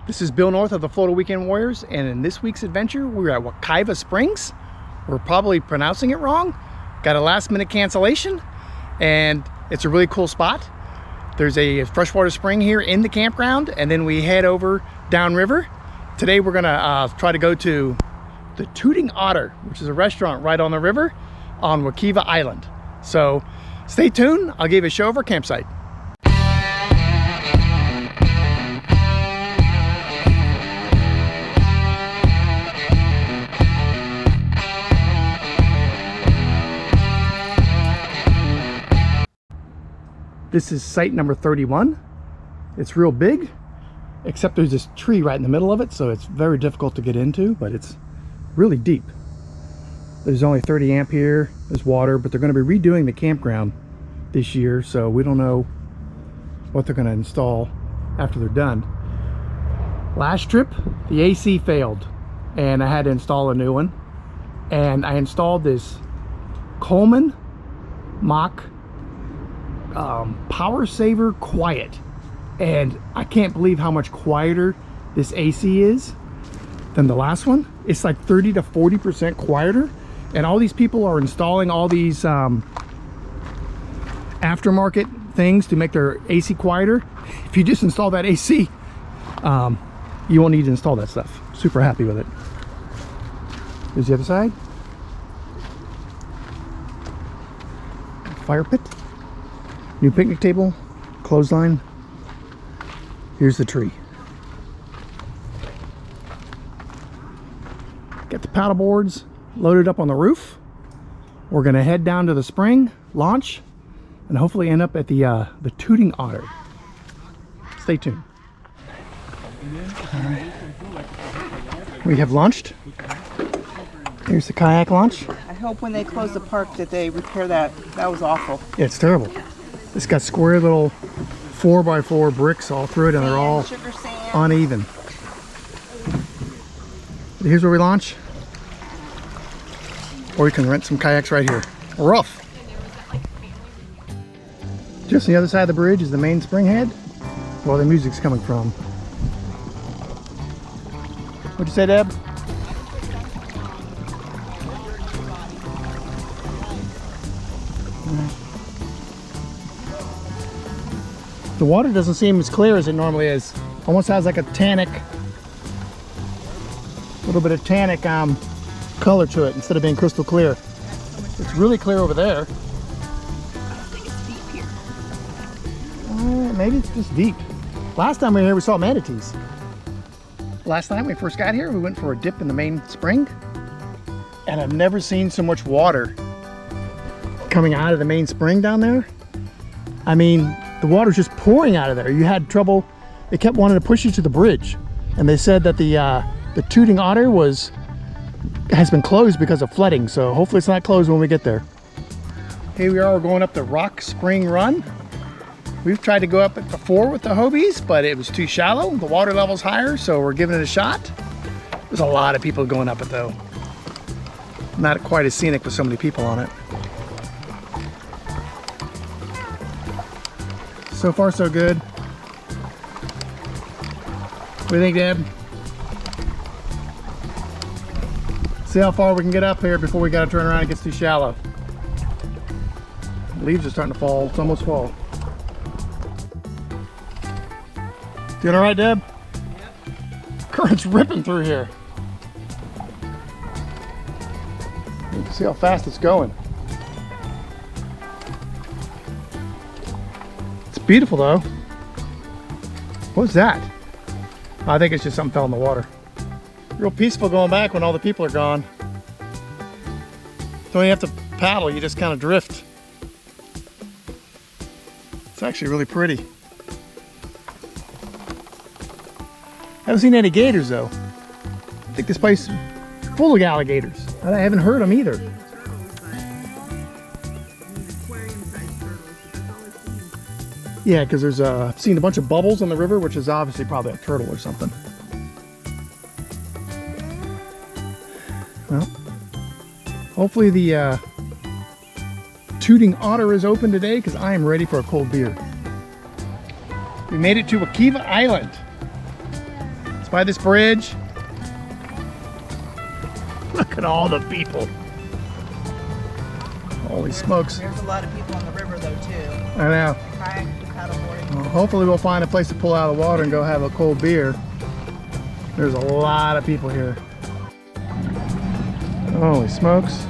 This is Bill North of the Florida Weekend Warriors, and in this week's adventure, we're at Wekiva Springs. We're probably pronouncing it wrong. Got a last minute cancellation, and it's a really cool spot. There's a freshwater spring here in the campground, and then we head over downriver. Today we're gonna try to go to the Tooting Otter, which is a restaurant right on the river on Wekiva Island. So stay tuned, I'll give you a show of our campsite. This is site number 31. It's real big, except there's this tree right in the middle of it, so it's very difficult to get into, but it's really deep. There's only 30 amp here, there's water, but they're going to be redoing the campground this year, so we don't know what they're going to install after they're done. Last trip, the AC failed, and I had to install a new one. And I installed this Coleman Mach Power Saver Quiet, and I can't believe how much quieter this AC is than the last one. It's like 30 to 40% quieter, and all these people are installing all these aftermarket things to make their AC quieter. If you just install that AC, you won't need to install that stuff. Super happy with it. Here's the other side. Fire pit. New picnic table, clothesline. Here's the tree. Got the paddle boards loaded up on the roof. We're gonna head down to the spring, launch, and hopefully end up at the Tooting Otter. Stay tuned. All right. We have launched. Here's the kayak launch. I hope when they close the park that they repair that. That was awful. Yeah, it's terrible. It's got square little 4x4 bricks all through it, and they're all uneven. Here's where we launch. Or we can rent some kayaks right here. We're off. Just on the other side of the bridge is the main spring head, where the music's coming from. What'd you say, Deb? The water doesn't seem as clear as it normally is. Almost has like a tannic, little bit of tannic color to it instead of being crystal clear. It's really clear over there. I don't think it's deep here. Maybe it's just deep. Last time we were here, we saw manatees. Last time we first got here, we went for a dip in the main spring, and I've never seen so much water coming out of the main spring down there. I mean, the water's just pouring out of there. You had trouble. They kept wanting to push you to the bridge, and they said that the Tooting Otter has been closed because of flooding, so hopefully it's not closed when we get there. Here we are, we're going up the Rock Spring Run. We've tried to go up it before with the Hobies, but it was too shallow. The water level's higher, so we're giving it a shot. There's a lot of people going up it though. Not quite as scenic with so many people on it. So far, so good. What do you think, Deb? See how far we can get up here before we gotta turn around and it gets too shallow. The leaves are starting to fall. It's almost fall. Doing all right, Deb? Yep. Current's ripping through here. You can see how fast it's going. Beautiful though. What's that? I think it's just something fell in the water. Real peaceful going back when all the people are gone. Don't you have to paddle, you just kind of drift. It's actually really pretty. I haven't seen any gators though. I think this place is full of alligators. I haven't heard them either. Yeah, because there's I've seen a bunch of bubbles in the river, which is obviously probably a turtle or something. Well, hopefully the Tooting Otter is open today, because I am ready for a cold beer. We made it to Wekiva Island. It's by this bridge. Look at all the people. Holy smokes. There's a lot of people on the river though too. I know. Kayak, paddleboarding. Well, hopefully we'll find a place to pull out of the water and go have a cold beer. There's a lot of people here. Holy smokes.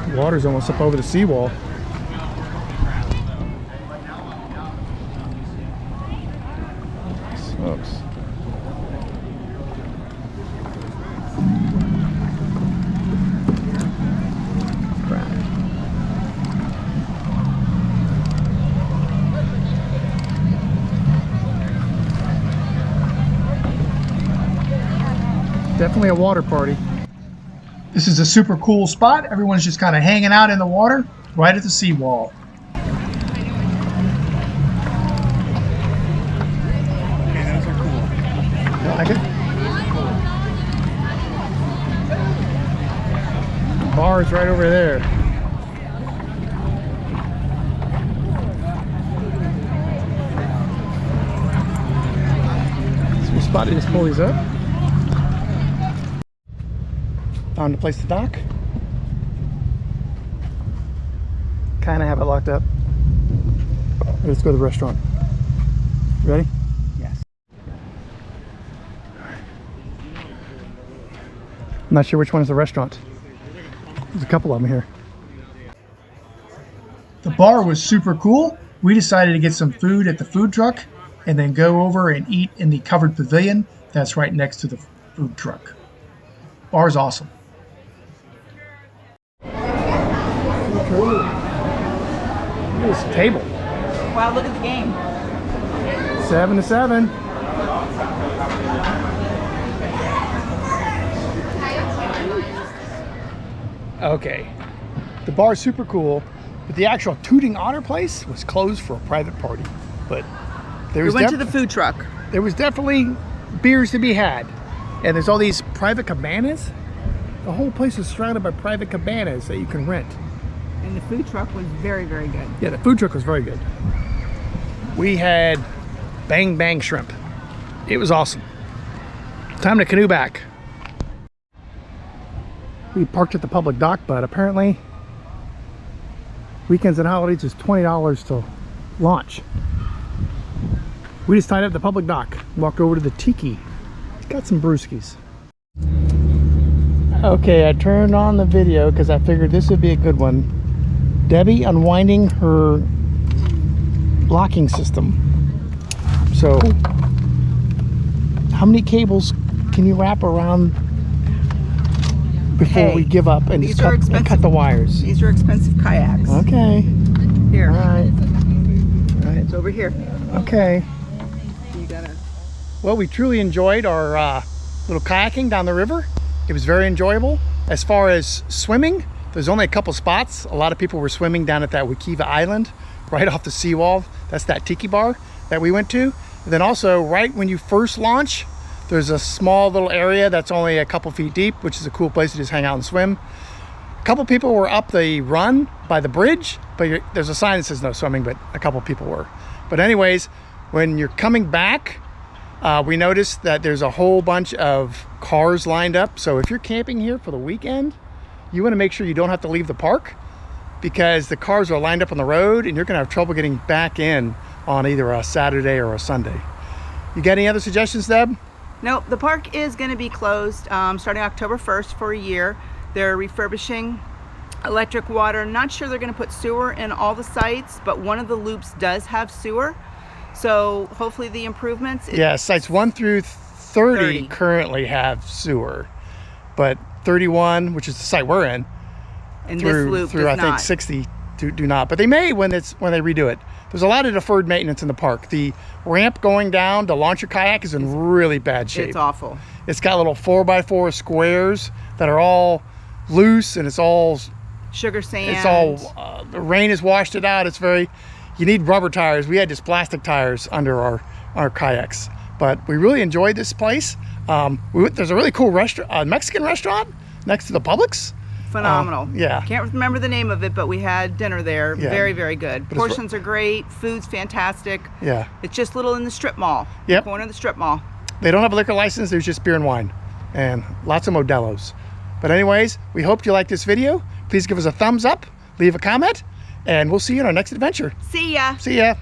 The water's almost up over the seawall. Smokes. Definitely a water party. This is a super cool spot. Everyone's just kind of hanging out in the water right at the seawall. Okay, those are cool. You like it? The bar is right over there. So we spotted just pull these up. Found a place to dock. Kind of have it locked up. Let's go to the restaurant. Ready? Yes. I'm not sure which one is the restaurant. There's a couple of them here. The bar was super cool. We decided to get some food at the food truck and then go over and eat in the covered pavilion that's right next to the food truck. Bar's awesome. Look at this table. Wow, look at the game. 7-7. Okay, the bar's super cool, but the actual Tooting Otter place was closed for a private party. But there was We went to the food truck. there was definitely beers to be had, and there's all these private cabanas. The whole place is surrounded by private cabanas that you can rent. And the food truck was very, very good. Yeah, the food truck was very good. We had bang bang shrimp. It was awesome. Time to canoe back. We parked at the public dock, but apparently weekends and holidays is $20 to launch. We just tied up the public dock, walked over to the Tiki. Got some brewskis. Okay, I turned on the video because I figured this would be a good one. Debbie unwinding her locking system. So, how many cables can you wrap around before we give up and these just are cut, and cut the wires? These are expensive kayaks. Okay. Here. All right. All right. It's over here. Okay. You gotta. Well, we truly enjoyed our little kayaking down the river. It was very enjoyable. As far as swimming, there's only a couple spots. A lot of people were swimming down at that Wekiva Island, right off the seawall. That's that tiki bar that we went to. And then also, right when you first launch, there's a small little area that's only a couple feet deep, which is a cool place to just hang out and swim. A couple people were up the run by the bridge, but there's a sign that says no swimming, but a couple people were. But anyways, when you're coming back, we noticed that there's a whole bunch of cars lined up. So if you're camping here for the weekend, you want to make sure you don't have to leave the park, because the cars are lined up on the road and you're going to have trouble getting back in on either a Saturday or a Sunday. You got any other suggestions, Deb? Nope, the park is going to be closed starting October 1st for a year. They're refurbishing electric, water. Not sure they're going to put sewer in all the sites, but one of the loops does have sewer. So hopefully the improvements. Yeah, sites 1 through 30 currently have sewer, but 31, which is the site we're in, and through, this loop through does I think not. 60 do not. But they may when they redo it. There's a lot of deferred maintenance in the park. The ramp going down to launch your kayak is in really bad shape. It's awful. It's got little 4x4 squares that are all loose, and it's all Sugar sand. It's all the rain has washed it out. It's very. You need rubber tires. We had just plastic tires under our kayaks, but we really enjoyed this place. There's a really cool restaurant, Mexican restaurant next to the Publix. phenomenal. Yeah. Can't remember the name of it, but we had dinner there. Yeah. Very, very good. But it's Portions are great. Food's fantastic. Yeah. It's just little in the strip mall. Yep. Corner of the strip mall. They don't have a liquor license. There's just beer and wine and lots of Modelo's. But anyways, we hope you liked this video. Please give us a thumbs up, leave a comment, and we'll see you in our next adventure. See ya. See ya.